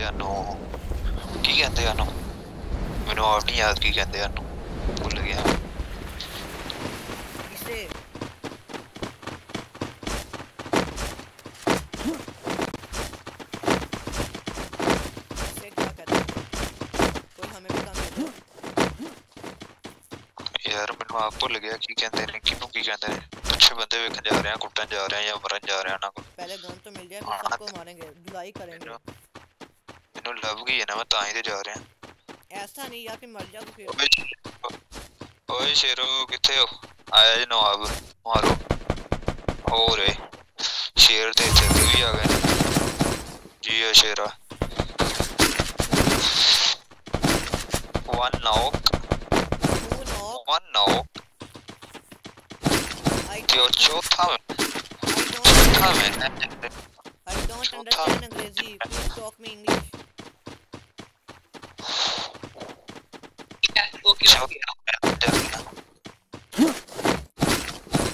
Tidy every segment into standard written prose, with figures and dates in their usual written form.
कहते हैं नो की कहते हैं नो मैंने आप नहीं याद की कहते हैं नो भूल गया इसे क्या कहते हैं कोई हमें भी काम दे दो यार मैंने आप भूल गया की कहते हैं किनू की कहते हैं अच्छे बंदे वेखन जा रहे हैं कुटन जा रहे हैं या मरन जा रहे हैं ना पहले गन तो मिल जाए फिर सबको मारेंगे धुलाई करेंगे मैंने लव गई है ना मैं तां ही ते जा रहे हैं ऐसा नहीं यार फिर मर जाओगे फिर ओए शेरो किथे हो आया जी नवाब मारो हो रे शेर ते इत्थे भी आ गए जी है शेरा one knock जो चौथा में I don't understand अंग्रेजी please talk me English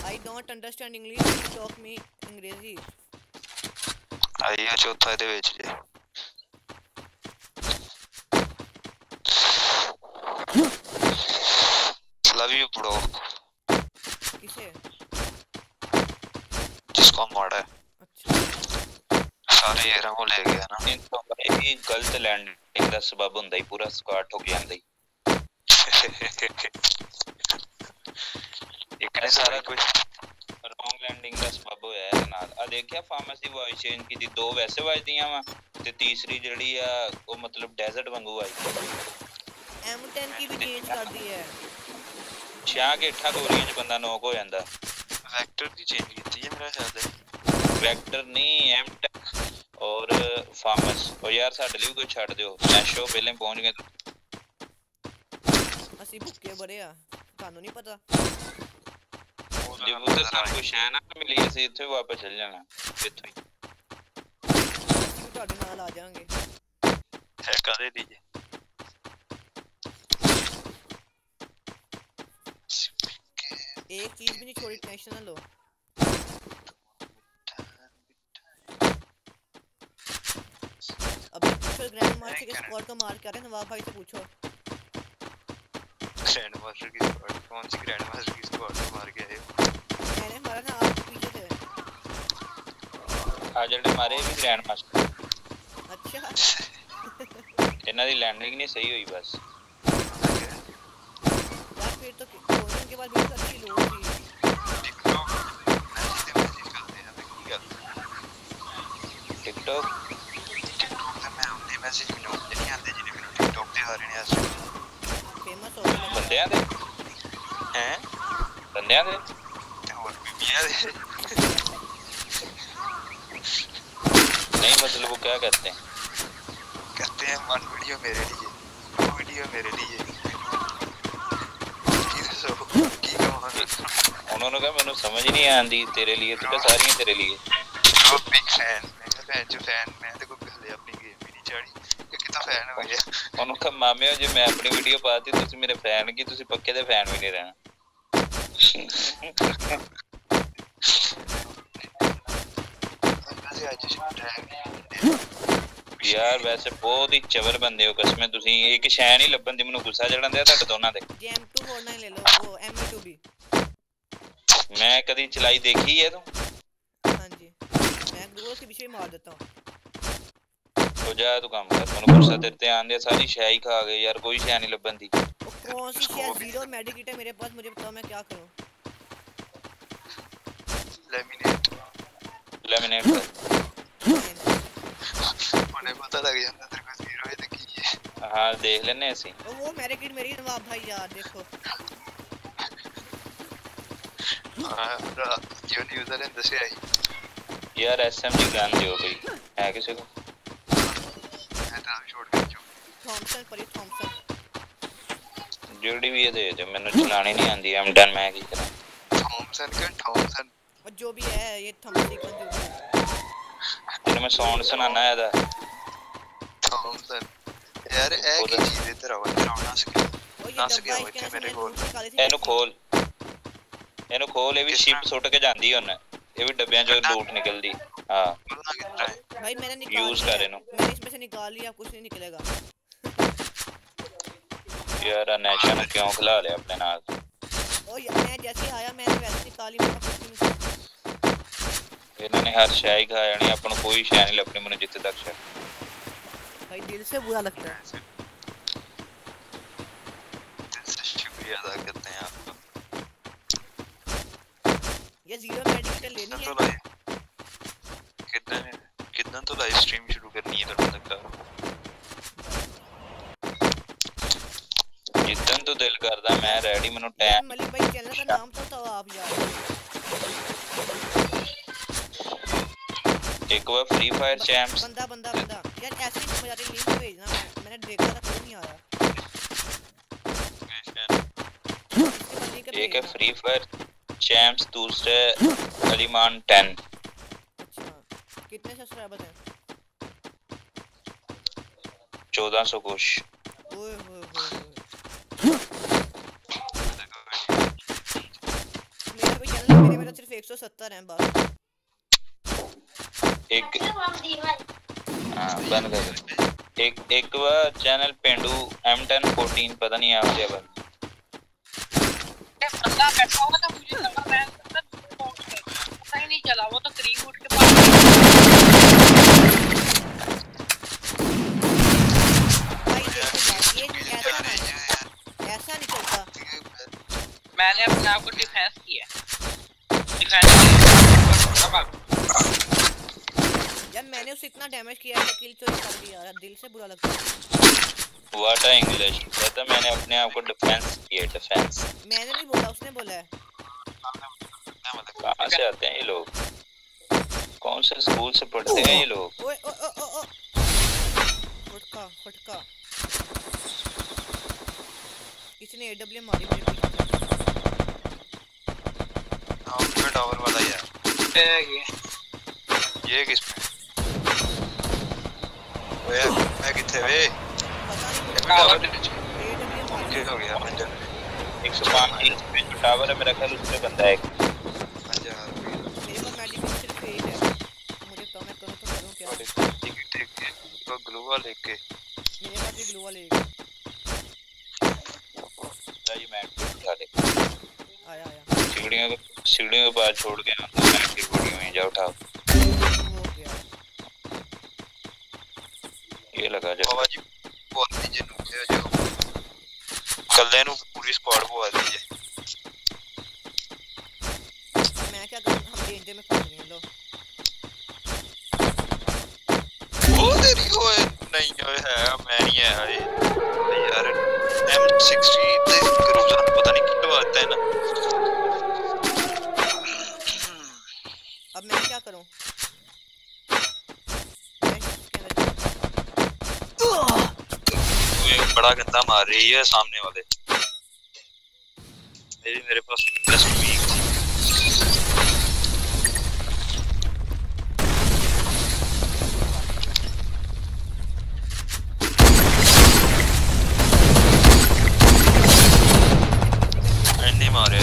I don't understand English please talk me अंग्रेजी आइए चौथा ਇਹਦੇ ਵਿੱਚ ਜੇ love you bro किसे जिसको मारा है अच्छा सारे यारों को ले गया ना इनको भाई गलत लैंडिंग ਦਾ ਸਬਬ ਹੁੰਦਾ ਹੀ ਪੂਰਾ ਸਕੁਆਡ ਠੁਕ ਜਾਂਦਾ ਹੀ ਇੱਕ ਨੇ ਸਾਰਾ ਕੁਝ ਰੋਂਗ ਲੈਂਡਿੰਗ ਦਾ ਸਬਬ ਹੋਇਆ ਹੈ ਨਾਲ ਆ ਦੇਖਿਆ ਫਾਰਮੇਸੀ ਵਾਇਸ ਚੇਂਜ ਕੀਤੀ ਦੋ ਵੈਸੇ ਵੱਜਦੀਆਂ ਵਾ ਤੇ ਤੀਸਰੀ ਜਿਹੜੀ ਆ ਉਹ ਮਤਲਬ ਡੈਜ਼ਰਟ ਵਾਂਗੂ ਆਈ M10 की भी चेंज कर दी है ਛਾਂ ਕੇ ਠਾ ਗੋਰੀਆਂ ਚ ਬੰਦਾ ਨੋਕ ਹੋ ਜਾਂਦਾ ਵੈਕਟਰ ਦੀ ਚੇਂਜ ਕੀਤੀ ਹੈ ਮੇਰਾ ਖਿਆਲ ਹੈ ਵੈਕਟਰ ਨਹੀਂ M10 और फार्मस और यार साडे ਲਈ ਕੋਈ ਛੱਡ ਦਿਓ ਨੈਸ਼ੋ ਪਹਿਲੇ ਪਹੁੰਚ ਗਏ ਅਸੀਂ ਭੁੱਕੇ ਬੜੇ ਆ ਤੁਹਾਨੂੰ ਨਹੀਂ ਪਤਾ ਜੇ ਉਹ ਸਾਨੂੰ ਕੋਈ ਸ਼ੈ ਨਾ ਮਿਲੀ ਅਸੀਂ ਇੱਥੇ ਵਾਪਸ ਚੱਲ ਜਾਣਾ ਇੱਥੋਂ ਹੀ ਅਸੀਂ ਤੁਹਾਡੇ ਨਾਲ ਆ ਜਾਾਂਗੇ ਹੈ ਕਾਦੇ ਦੀ ਜੀ एक चीज भी नहीं छोड़ी टेंशन ना लो अभी पूछो ग्रैंड मास्टर के स्क्वाड को मार के आ रहे हैं नवाब भाई से पूछो ग्रैंड मास्टर की स्क्वाड कौन सी ग्रैंड मास्टर की स्क्वाड को मार के आए मैंने मारा ना आप पीछे थे ਆ ਜਿਹੜੇ ਮਾਰੇ ਵੀ ਗ੍ਰੈਂਡ ਮਾਸਟਰ अच्छा ਇਹਨਾਂ ਦੀ ਲੈਂਡਿੰਗ ਨਹੀਂ ਸਹੀ ਹੋਈ ਬਸ यार फिर तो कोडिंग के बाद भी अच्छी लोग थी टिकटॉक ਤੇ ਮੈਂ ਉਹਦੇ ਮੈਸੇਜ ਮੈਨੂੰ ਨਹੀਂ ਆਉਂਦੇ ਜਿਹਨੇ ਮੈਨੂੰ ਟਿਕਟੌਕ ਤੇ ਹਾਰੇ ਨੇ ਅੱਜ फेमस हो गए ਬੰਦਿਆਂ ਦੇ हैं ਬੰਦਿਆਂ ਦੇ ਤੇ ਹੋਰ ਬੀਬੀਆਂ ਦੇ नहीं मतलब वो क्या कहते हैं कहते हैं वन वीडियो मेरे लिए दो वीडियो मेरे लिए उन्होंने कहा मैंने समझ नहीं आती तेरे लिए तो क्या सारी तेरे लिए जो बिग फैन मैं फैन जो फैन मैं तो कोई गल अपनी गेम भी नहीं चढ़ी कि कितना फैन हो गया उन्होंने कहा मामे जो मैं अपनी वीडियो पाती तुसी मेरे फैन की तुसी पक्के दे फैन भी नहीं रहना यार वैसे बहुत ही चवर बंदे हो कसमें तुसी एक शै नहीं लब्बन दी मेनू गुस्सा चढ़न दे ਤੁਹਾਡੇ ਦੋਨਾਂ ਦੇ GM2 होना ही ले लो वो M2 भी मैं कभी चलाई देखी है तू हां जी मैं दूर से पीछे मार देता हूं तो जा तू काम कर मेनू गुस्सा तेरे ते आंदे सारी शै ही खा गए यार कोई शै नहीं लब्बन दी कौन सी शै जीरो मेडिकेट है मेरे पास मुझे बताओ मैं क्या करूं लेमिनेट कर उन्हें पता लग जाता तेरे को जीरो है तो की है हां देख लेने ऐसे वो मेडिकेट मेरी नवाब भाई यार देखो हां जो यूजर है दसे आई यार एसएमजी गन जो भाई है किसी को मैं तो छोड़ के जो थॉमसन पर थॉमसन जेडी भी दे जो मैंने चलानी नहीं आंदी M10 मैं की करा थॉमसन और जो भी है ये थॉमसन का जो भी तेरे मैं साउंड सुनाना है दा थॉमसन यार ए की चीज इधर आओ ना सके वो मेरे को ਇਹਨੂੰ ਖੋਲ ਇਹ ਵੀ ਸ਼ਿਪ ਸੁੱਟ ਕੇ ਜਾਂਦੀ ਹੁਣ ਇਹ ਵੀ ਡੱਬਿਆਂ ਚੋਂ ਲੂਟ ਨਿਕਲਦੀ हां भाई मैंने निकाल यूज कर इन्हों मैंने इसमें से से निकाल लिया, कुछ नहीं निकलेगा यार नेशन क्यों खिला ले अपने नाल। ओ यार मैं जैसे आया मैंने वैसे निकाली, मेरा कुछ नहीं निकला। इन्होंने हर शय खा जानी, अपन कोई शय नहीं लपनी मैंने जितने तक शय। भाई दिल से बुरा लगता है। दिल से शुक्रिया अदा करते हैं आपका। ये जीरो मेडिकल लेनी है। कितना तो लाइव स्ट्रीम शुरू करनी है फिर बंदा का। जितन तो दिल करदा मैं रेडी, मेनू टाइम। मलिक भाई चैनल का नाम तो बताओ आप यार। एक बार फ्री फायर चैंप्स बंदा यार ऐसे ही समझ आती लिंक भेजना, मैंने देखा था कोई नहीं आया। एक है फ्री फायर चैंप्स, दूसरे अलीमान 10। अच्छा कितने सब्सक्राइबर हैं? 1400 कुछ। ओए होए मेरा भी चैनल मेरे में तो सिर्फ 170 हैं बस। एक बंद कर एक बार चैनल पेंडू M1014 पता नहीं आ गया बंद। बंदा बैठा होगा तो मुझे नंबर मैं पता ही नहीं चला, वो तो करीब उठ के पास। भाई देखो ये ऐसा नहीं चलता। मैंने अपने आप को डिफेंस किया यार, मैंने उसे इतना डैमेज किया है, किल चोरी कर दिया यार, दिल से बुरा लगता है। व्हाट है इंग्लिश कहता, मैंने अपने आप को डिफेंस किया। डिफेंस मैंने नहीं बोला, उसने बोला है। कहाँ से आते हैं ये लोग, कौन से स्कूल से पढ़ते हैं ये लोग? ओए ओ ओ ओ फटका किसी ने एडब्ल्यू मारी मेरे पीछे। टावर वाला यार ये किस पे? ओए मैं किथे वे? पता नहीं टावर एडब्ल्यू मारी हो गया पंजा 105 पे टावर है मेरा ख्याल, उस पे बंदा है एक। पंजा मेरे पास मेडिकल सिर्फ एक है, मुझे तो मैं करूं क्या? ठीक तो ग्लू वाले के मेरे पास भी ग्लू वाले एक ये मैट पे उठा ले। आया सीढ़ियों के पास छोड़ के ना, तो मैट की बॉडी में जा उठा। हो गया ये लगा जा बाबा जी बहुत नीचे नुके जो कल्ले नु पूरी स्क्वाड को आ रही है। मैं क्या करूं, हम डेंजर में फंस गए लो। ओ तेरी ओए नहीं ओए है मैं नहीं है यार M60 ते ग्रुप पता नहीं कितना आता है ना। अब मैं क्या करूं? एक बड़ा गंदा मार रही है सामने वाले। मेरे पास जस्ट वीक थी। नहीं मारे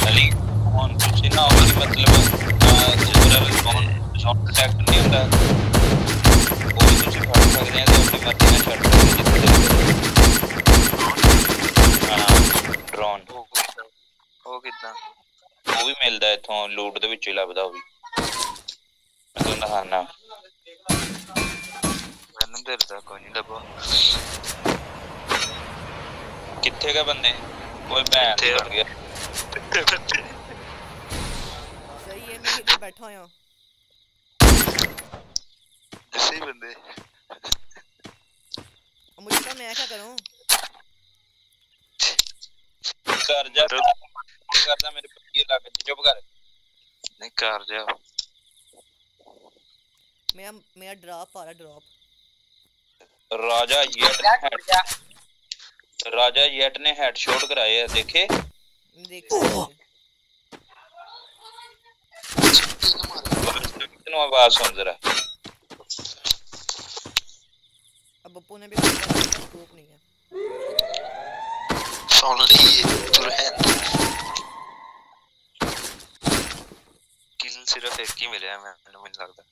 अली कौन कुछ ना हो मतलब जनरल कौन शॉट अटैक नहीं होता, कोई कुछ फड़ सकते हैं तो अपनी मर्जी में छड़ सकते हैं। हां ड्रोन वो कितना वो भी मिलदा है इथों लूट दे विच ही लभदा वो भी। मैं तो नहाना मैंने देर तक कोई नहीं लगा। किथे का बंदे कोई बैन कर गया। सही है, मैं इधर बैठा हूं। ऐसे ही बंदे अब मुझे तो मैं क्या करूं? कर जा करदा मेरे ये लग चुप कर। नहीं कर जा मेरा ड्रॉप आ रहा ड्रॉप। राजा येट ने हेडशॉट कराए है देखे आवाज सुन जरा। अब बप्पू ने भी स्कोप नहीं है। सुन ली तुरंत सिर्फ एक ही मिले हैं मैंने लगता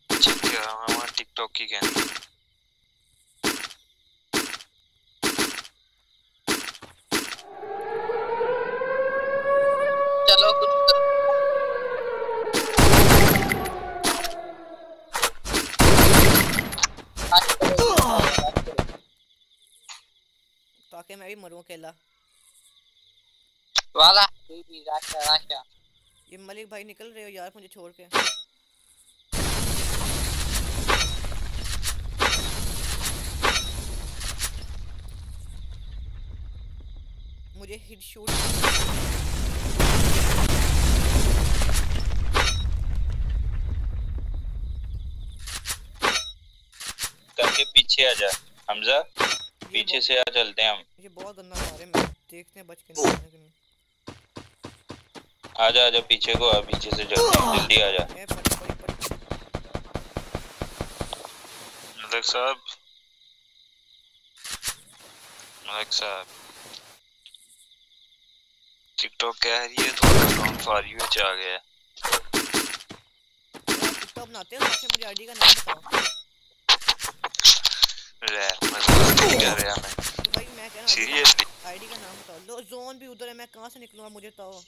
चेक किया मैं टिकटॉक की क्या चलो कुछ ताकि मैं भी मरूं अकेला। वाला राशा ये मलिक भाई निकल रहे हो यार मुझे छोड़ के। मुझे हिट शूट करके पीछे आ जा हमजा, पीछे से आ, चलते हैं हम। ये बहुत गंदा मारे मैं देखते हैं बच के निकलने के लिए। आजा आजा पीछे को आ, पीछे से चलते हैं, जल्दी आ जा। ए पड़ी मलिक साहब टिकटॉक कह रही है तो अकाउंट फॉर यू आ गया टिकटॉक बनाते हो सबसे मुझे आईडी का नाम बताओ। रे मजाक नहीं कर रहा मैं तो भाई मैं कह रहा हूँ सीरियसली आईडी का नाम बताओ। लो जोन भी उधर है मैं कहां से निकलूंगा मुझे बताओ।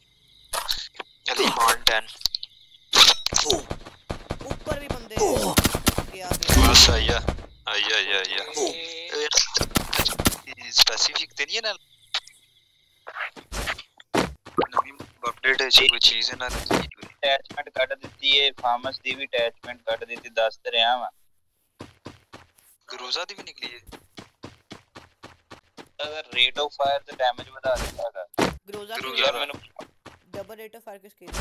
अलीमान 10 ऊपर भी बंदे हैं क्या बस आया स्पेसिफिक तो नहीं है ना नवी अपडेट है जी कोई चीज है ना अटैचमेंट कट ਦਿੱਤੀ है फार्मस दी भी अटैचमेंट कट ਦਿੱਤੀ ਦੱਸ ਤੇ ਰਿਹਾ ਵਾਂ। क्रूजा दी भी निकली है अगर रेट ऑफ फायर ਤੇ डैमेज ਵਧਾ ਦਿੱਤਾ ਹੈਗਾ। ग्रोजा यार ਮੈਨੂੰ डबल रेट ऑफ फायर किसके लिए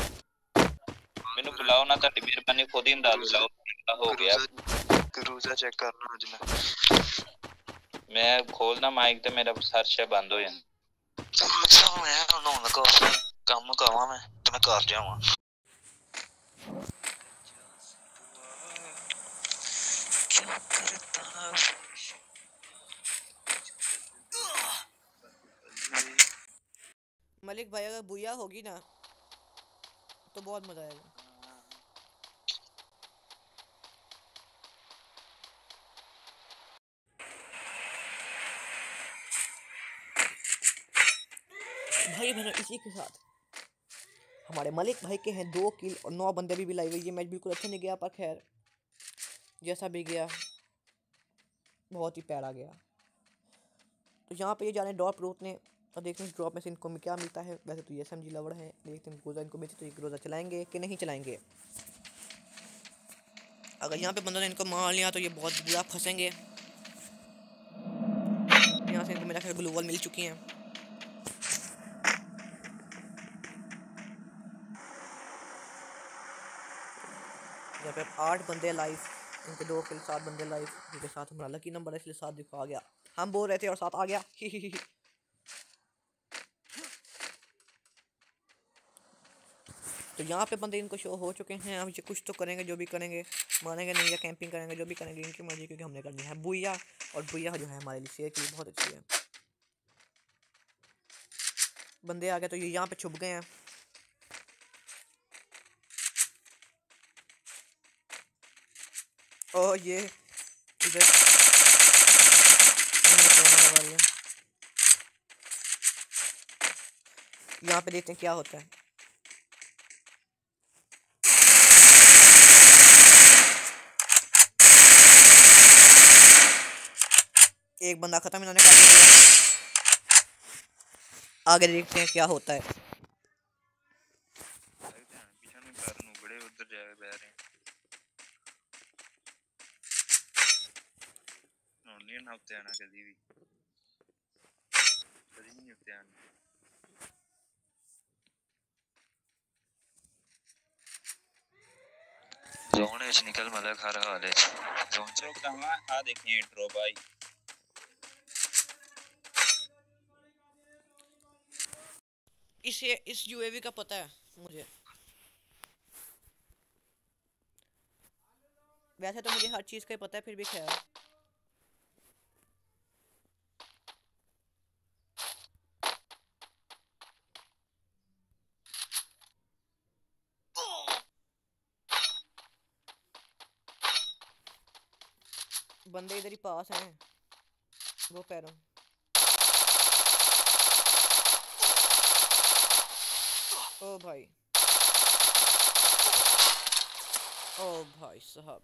ਮੈਨੂੰ ਬੁਲਾਓ ਨਾ, ਤੁਹਾਡੀ ਮਿਹਰਬਾਨੀ ਖੁਦ ਹੀ ਅੰਦਾਜ਼ ਲਾਓ ਹੋ ਗਿਆ। क्रूजा चेक करना आज मैं खोलना माइक ਤੇ ਮੇਰਾ ਸਰਚ ਬੰਦ ਹੋ ਜਾਂਦਾ। मैं नहाउन लगा काम कावा मैं ते मैं कर जावां क्या करता मलिक भाई अगर बुया होगी ना तो बहुत मजा आएगा। भाई बहनों इसी के साथ हमारे मलिक भाई के हैं 2 किल और 9 बंदे भी लाए हुए। ये मैच बिल्कुल अच्छा नहीं गया पर खैर जैसा भी गया बहुत ही प्यारा गया। तो यहाँ पे ये जाने ड्रॉप रोकने और देखते हैं ड्रॉप में से इनको क्या मिलता है। वैसे तो ये SMG लवड़ है, देखते हैं ग्रोजा इनको मिलती तो ये ग्रोजा चलाएंगे कि नहीं चलाएंगे। अगर यहाँ पे बंदों ने इनको मार लिया तो ये बहुत बुरा फंसेंगे। यहाँ से इनको मेरा ख्याल ग्लू वॉल मिल चुकी हैं। यहाँ पे 8 बंदे लाइव, इनके 2 किल 7 बंदे लाइव, जिनके साथ हमारा लकी नंबर है इसलिए 7 दिखा गया। हम बोल रहे थे और 7 आ गया तो यहाँ पे बंदे इनको शो हो चुके हैं। अब ये कुछ तो करेंगे, जो भी करेंगे मानेंगे नहीं या कैंपिंग करेंगे, जो भी करेंगे इनकी मर्जी, क्योंकि हमने करनी है बुया। और बुया जो है हमारे लिए शेयर के लिए बहुत अच्छी है। बंदे आ गए तो ये यहाँ पे छुप गए हैं। और ये इधर यहाँ पे देखते हैं क्या होता है। एक बंदा खत्म इन्होंने कर दिया। आगे देखते हैं क्या होता है। जोन एच निकल मतलब हर हाल है जोन चलो कहां आ देखिए ड्रॉप भाई। इस यूएवी का पता है मुझे। वैसे तो मुझे हर चीज़ का ही पता है फिर भी खैर। बंदे इधर ही पास हैं, वो पैरों। ओ भाई, ओ भाई साहब।